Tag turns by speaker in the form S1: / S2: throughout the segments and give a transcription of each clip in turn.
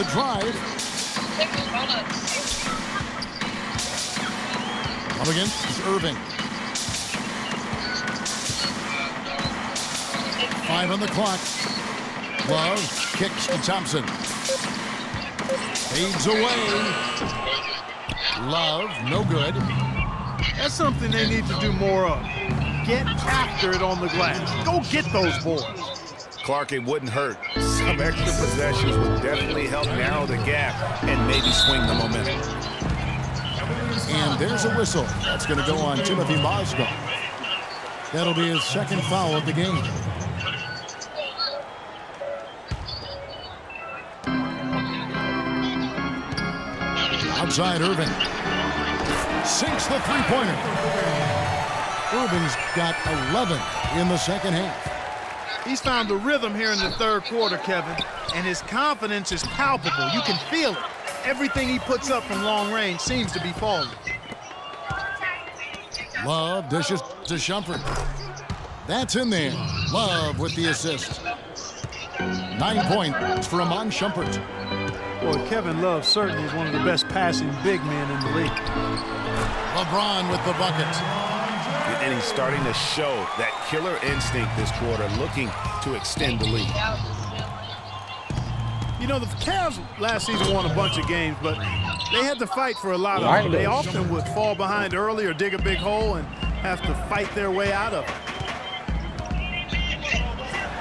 S1: the drive. Up against is Irving. 5 on the clock. Love kicks to Thompson. Fades away. Love, no good.
S2: That's something they need to do more of. Get after it on the glass. Go get those boards.
S3: Clark, it wouldn't hurt. Some extra possessions would definitely help narrow the gap and maybe swing the momentum.
S1: And there's a whistle. That's going to go on Timothy Mozgov. That'll be his second foul of the game. Outside Irving. Sinks the three-pointer. Irving's got 11 in the second half.
S2: He's found a rhythm here in the third quarter, Kevin, and his confidence is palpable. You can feel it. Everything he puts up from long range seems to be falling.
S1: Love dishes to Shumpert. That's in there. Love with the assist. 9 points for Amon Shumpert.
S2: Boy, Kevin Love certainly is one of the best passing big men in the league.
S1: LeBron with the bucket.
S3: And he's starting to show that killer instinct this quarter, looking to extend the lead.
S2: You know, the Cavs last season won a bunch of games, but they had to fight for a lot of them. They often would fall behind early or dig a big hole and have to fight their way out of it.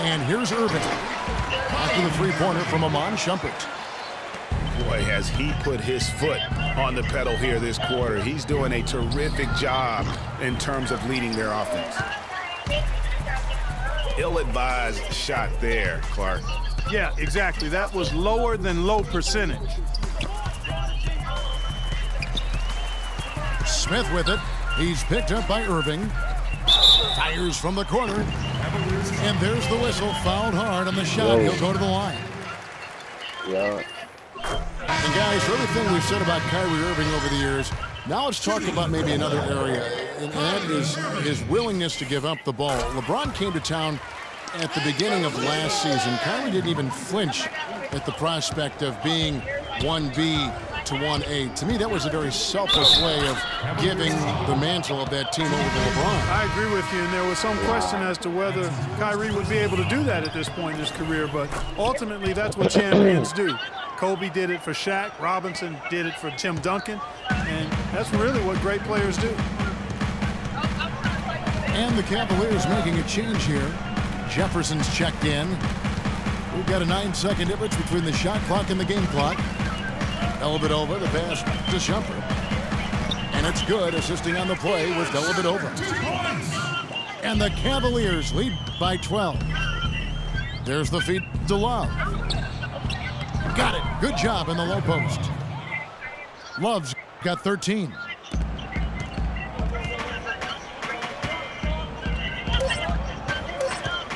S1: And here's Irving. After the three-pointer from Amon Shumpert.
S3: Boy, has he put his foot on the pedal here this quarter. He's doing a terrific job in terms of leading their offense. Ill-advised shot there, Clark.
S2: Yeah, exactly. That was lower than low percentage.
S1: Smith with it. He's picked up by Irving. Fires from the corner. And there's the whistle. Fouled hard on the shot. He'll go to the line.
S4: Yeah.
S1: And guys, for everything we've said about Kyrie Irving over the years, now let's talk about maybe another area, and that is his willingness to give up the ball. LeBron came to town at the beginning of last season. Kyrie didn't even flinch at the prospect of being 1B to 1A. To me, that was a very selfless way of giving the mantle of that team over to LeBron.
S2: I agree with you, and there was some question as to whether Kyrie would be able to do that at this point in his career, but ultimately that's what champions do. Kobe did it for Shaq, Robinson did it for Tim Duncan, and that's really what great players do.
S1: And the Cavaliers making a change here. Jefferson's checked in. We've got a 9-second difference between the shot clock and the game clock. Dellavedova, the pass to Shumpert. And it's good, assisting on the play was Dellavedova. And the Cavaliers lead by 12. There's the feed to Love. Got it. Good job in the low post. Love's got 13.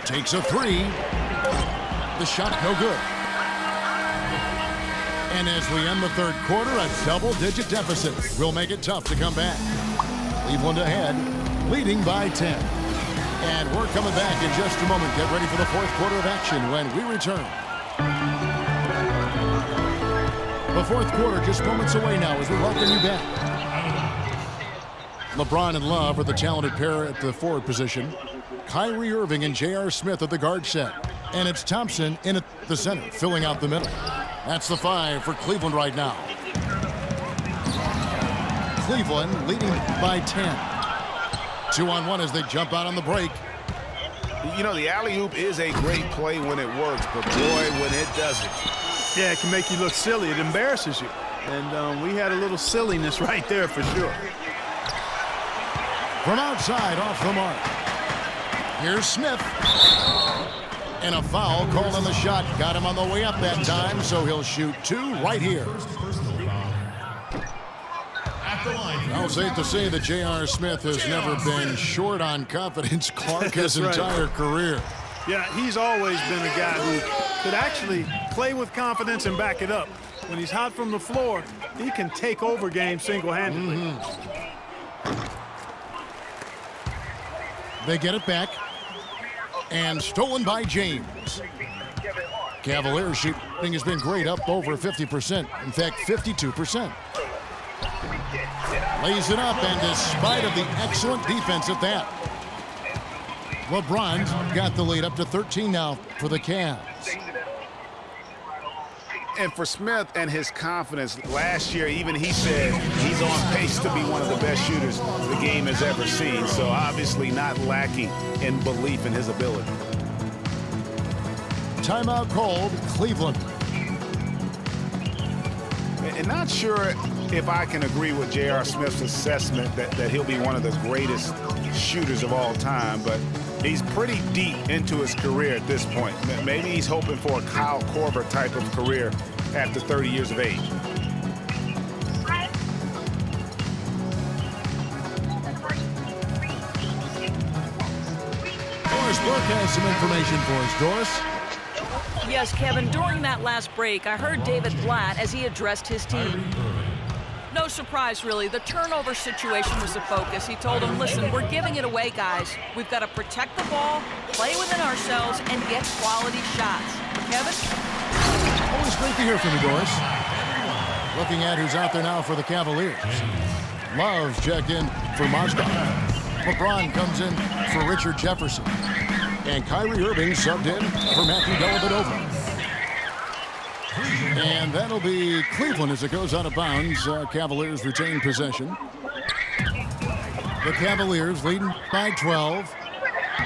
S1: Takes a three. The shot no good. And as we end the third quarter, a double-digit deficit will make it tough to come back. Cleveland ahead, leading by 10. And we're coming back in just a moment. Get ready for the fourth quarter of action when we return. The fourth quarter just moments away now as we welcome you back. LeBron and Love are the talented pair at the forward position. Kyrie Irving and J.R. Smith at the guard set. And it's Thompson in at the center, filling out the middle. That's the 5 for Cleveland right now. Cleveland leading by 10. 2-on-1 as they jump out on the break.
S3: You know, the alley-oop is a great play when it works, but boy, when it doesn't.
S2: Yeah, it can make you look silly. It embarrasses you. And we had a little silliness right there for sure.
S1: From outside, off the mark. Here's Smith. And a foul called on the shot. Got him on the way up that time, so he'll shoot 2 right here. I'll safe to say that J.R. Smith has never been short on confidence, Clark, his entire career.
S2: Yeah, he's always been a guy who could actually play with confidence and back it up. When he's hot from the floor, he can take over games single-handedly.
S1: They get it back. And stolen by James. Cavaliers shooting has been great, up over 50%. In fact, 52%. Lays it up, and despite of the excellent defense at that, LeBron's got the lead up to 13 now for the Cavs.
S3: And for Smith and his confidence, last year even he said he's on pace to be one of the best shooters the game has ever seen. So obviously not lacking in belief in his ability.
S1: Timeout called, Cleveland.
S3: And not sure if I can agree with J.R. Smith's assessment that he'll be one of the greatest shooters of all time, but he's pretty deep into his career at this point. Maybe he's hoping for a Kyle Korver type of career after 30 years of age.
S1: Doris Burke has some information for us. Doris?
S5: Yes, Kevin, during that last break, I heard David Blatt as he addressed his team. No surprise, really. The turnover situation was the focus. He told them, listen, we're giving it away, guys. We've got to protect the ball, play within ourselves, and get quality shots. Kevin?
S1: Always great to hear from you, Doris. Looking at who's out there now for the Cavaliers. Love's checked in for Mozgov. LeBron comes in for Richard Jefferson. And Kyrie Irving subbed in for Matthew Dellavedova. And that'll be Cleveland as it goes out of bounds. Cavaliers retain possession. The Cavaliers leading by 12.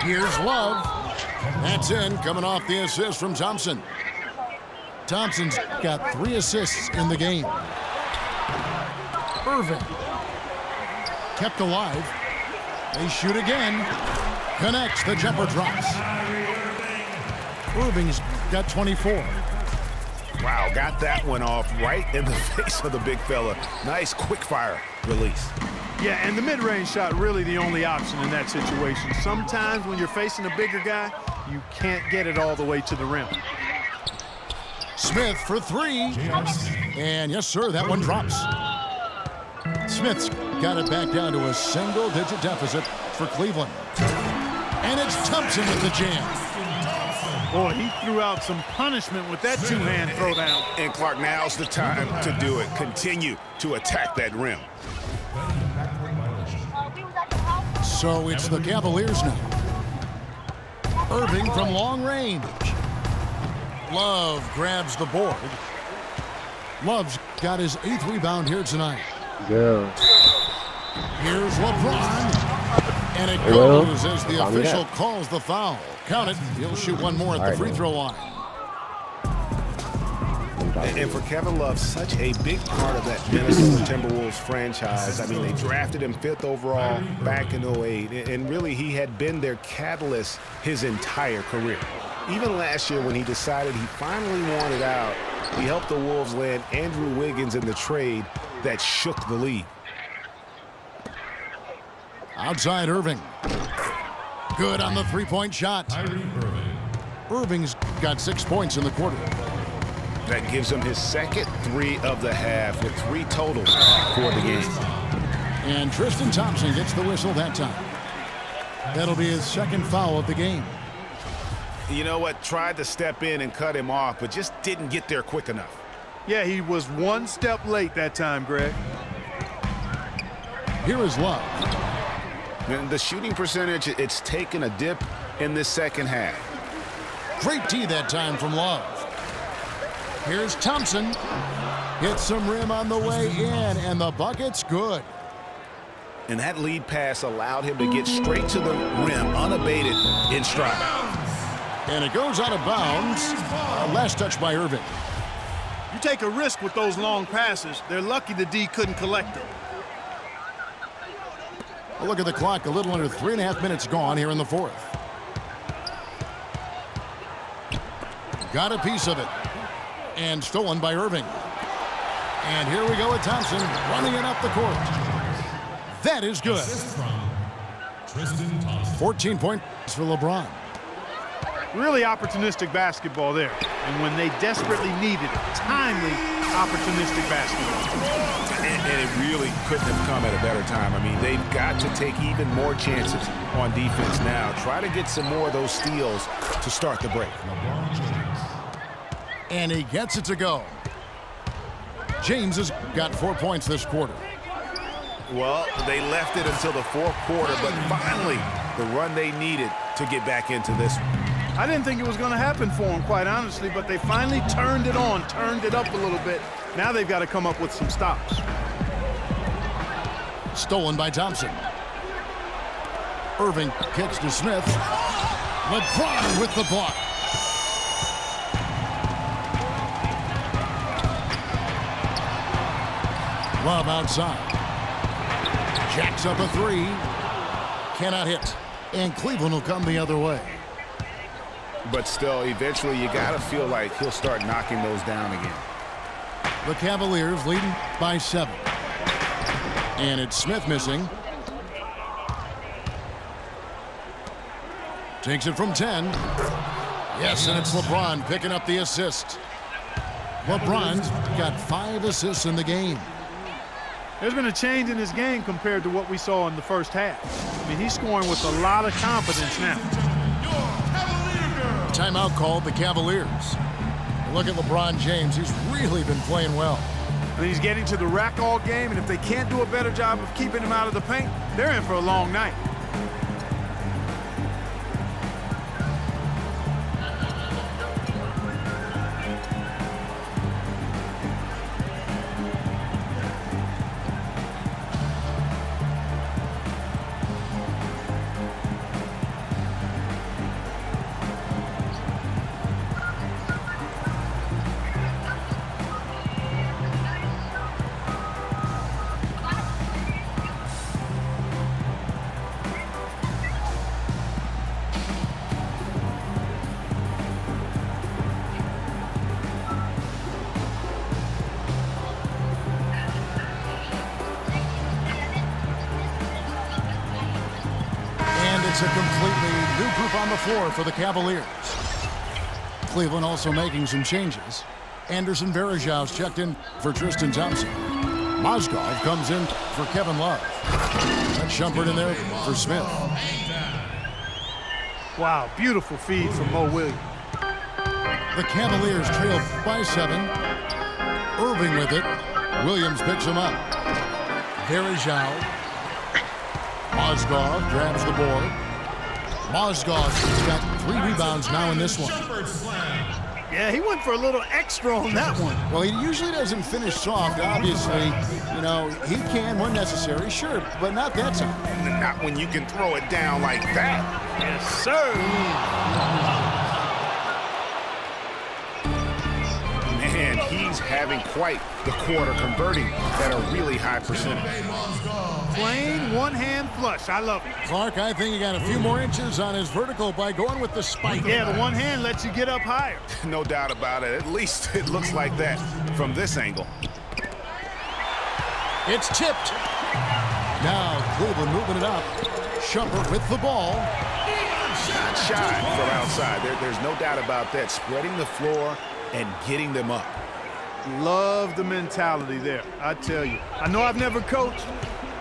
S1: Here's Love. That's in, coming off the assist from Thompson. Thompson's got 3 assists in the game. Irving kept alive. They shoot again. Connects, the jumper drops. Irving's got 24.
S3: Wow, got that one off right in the face of the big fella. Nice quick fire release.
S2: Yeah, and the mid-range shot really the only option in that situation. Sometimes when you're facing a bigger guy, you can't get it all the way to the rim.
S1: Smith for 3. And yes, sir, that one drops. Smith's got it back down to a single-digit deficit for Cleveland. And it's Thompson with the jam.
S2: Boy, he threw out some punishment with that two-hand throwdown.
S3: And Clark, now's the time to do it. Continue to attack that rim.
S1: So it's the Cavaliers now. Irving from long range. Love grabs the board. Love's got his 8th rebound here tonight.
S4: Go.
S1: Here's LeBron. And it goes as the official calls the foul. Count it. He'll shoot one more at the free throw line.
S3: And for Kevin Love, such a big part of that Minnesota Timberwolves franchise. I mean, they drafted him 5th overall back in 08. And really, he had been their catalyst his entire career. Even last year when he decided he finally wanted out, he helped the Wolves land Andrew Wiggins in the trade that shook the league.
S1: Outside Irving. Good on the three-point shot. Irving's got 6 points in the quarter.
S3: That gives him his second 3 of the half with 3 totals for the game.
S1: And Tristan Thompson gets the whistle that time. That'll be his 2nd foul of the game.
S3: You know what? Tried to step in and cut him off, but just didn't get there quick enough.
S2: Yeah, he was 1 step late that time, Greg.
S1: Here is Love.
S3: And the shooting percentage, it's taken a dip in this second half.
S1: Great tee that time from Love. Here's Thompson. Hits some rim on the way in, and the bucket's good.
S3: And that lead pass allowed him to get straight to the rim, unabated in stride.
S1: And it goes out of bounds. Last touch by Irving.
S2: You take a risk with those long passes. They're lucky the D couldn't collect them.
S1: Well, look at the clock. A little under 3.5 minutes gone here in the 4th. Got a piece of it. And stolen by Irving. And here we go with Thompson running it up the court. That is good. 14 points for LeBron.
S2: Really opportunistic basketball there. And when they desperately needed it, timely, opportunistic basketball.
S3: And it really couldn't have come at a better time. I mean, they've got to take even more chances on defense now. Try to get some more of those steals to start the break.
S1: And he gets it to go. James has got 4 points this quarter.
S3: Well, they left it until the fourth quarter, but finally the run they needed to get back into this one.
S2: I didn't think it was going to happen for them, quite honestly, but they finally turned it on, turned it up a little bit. Now they've got to come up with some stops.
S1: Stolen by Thompson. Irving kicks to Smith. LeBron with the block. Love outside. Jacks up a three. Cannot hit. And Cleveland will come the other way.
S3: But still, eventually you got to feel like he'll start knocking those down again.
S1: The Cavaliers leading by 7. And it's Smith missing. Takes it from 10. Yes, and it's LeBron picking up the assist. LeBron's got 5 assists in the game.
S2: There's been a change in his game compared to what we saw in the first half. I mean, he's scoring with a lot of confidence now.
S1: Timeout called the Cavaliers. Look at LeBron James. He's really been playing well.
S2: I mean, he's getting to the rack all game, and if they can't do a better job of keeping him out of the paint, they're in for a long night.
S1: It's a completely new group on the floor for the Cavaliers. Cleveland also making some changes. Anderson Varejau's checked in for Tristan Thompson. Mozgov comes in for Kevin Love. That's Shumpert in there for Smith.
S2: Wow, beautiful feed from Mo Williams.
S1: The Cavaliers trail by 7. Irving with it. Williams picks him up. Varejau. Mozgov grabs the board. Mozgov's got 3 rebounds now in this one.
S2: Yeah, he went for a little extra on that one.
S1: Well, he usually doesn't finish soft, obviously. You know, he can when necessary, sure, but not that time.
S3: Not when you can throw it down like that.
S2: Yes, sir.
S3: Man, he's having quite the quarter, converting at a really high percentage.
S2: Plain one-hand flush. I love it.
S1: Clark, I think he got a few more inches on his vertical by going with the spike.
S2: Yeah, the one hand lets you get up higher.
S3: No doubt about it. At least it looks like that from this angle.
S1: It's tipped. Now Cleveland moving it up. Shumpert with the ball.
S3: Not shy from outside. There's no doubt about that. Spreading the floor and getting them up.
S2: Love the mentality there, I tell you. I know I've never coached,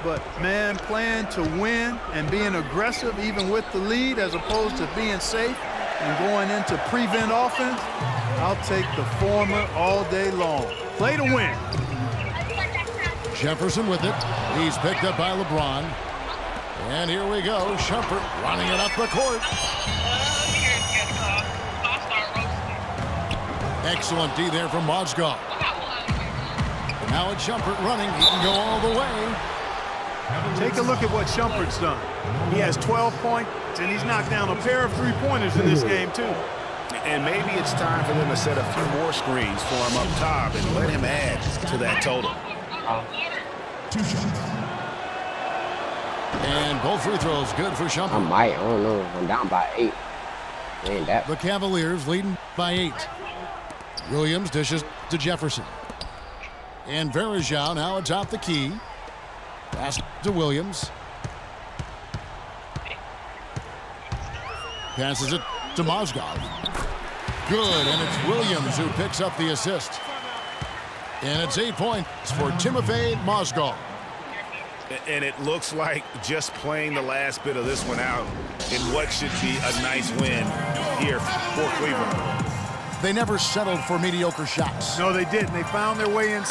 S2: but, man, playing to win and being aggressive even with the lead as opposed to being safe and going into prevent offense, I'll take the former all day long. Play to win.
S1: Jefferson with it. He's picked up by LeBron. And here we go. Shumpert running it up the court. Excellent D there from Mozgov. Now it's Shumpert running. He can go all the way.
S2: Take a look at what Shumpert's done. He has 12 points, and he's knocked down a pair of three-pointers in this game, too.
S3: And maybe it's time for them to set a few more screens for him up top and let him add to that total.
S1: And both free throws good for Shumpert.
S4: I don't know. I'm down by 8. Ain't that.
S1: The Cavaliers leading by 8. Williams dishes to Jefferson. And Varejau now atop the key. Pass to Williams. Passes it to Mozgov. Good, and it's Williams who picks up the assist. And it's 8 points for Timofey Mozgov.
S3: And it looks like just playing the last bit of this one out in what should be a nice win here for Cleveland.
S1: they never settled for mediocre shots.
S2: No, they didn't. They found their way in.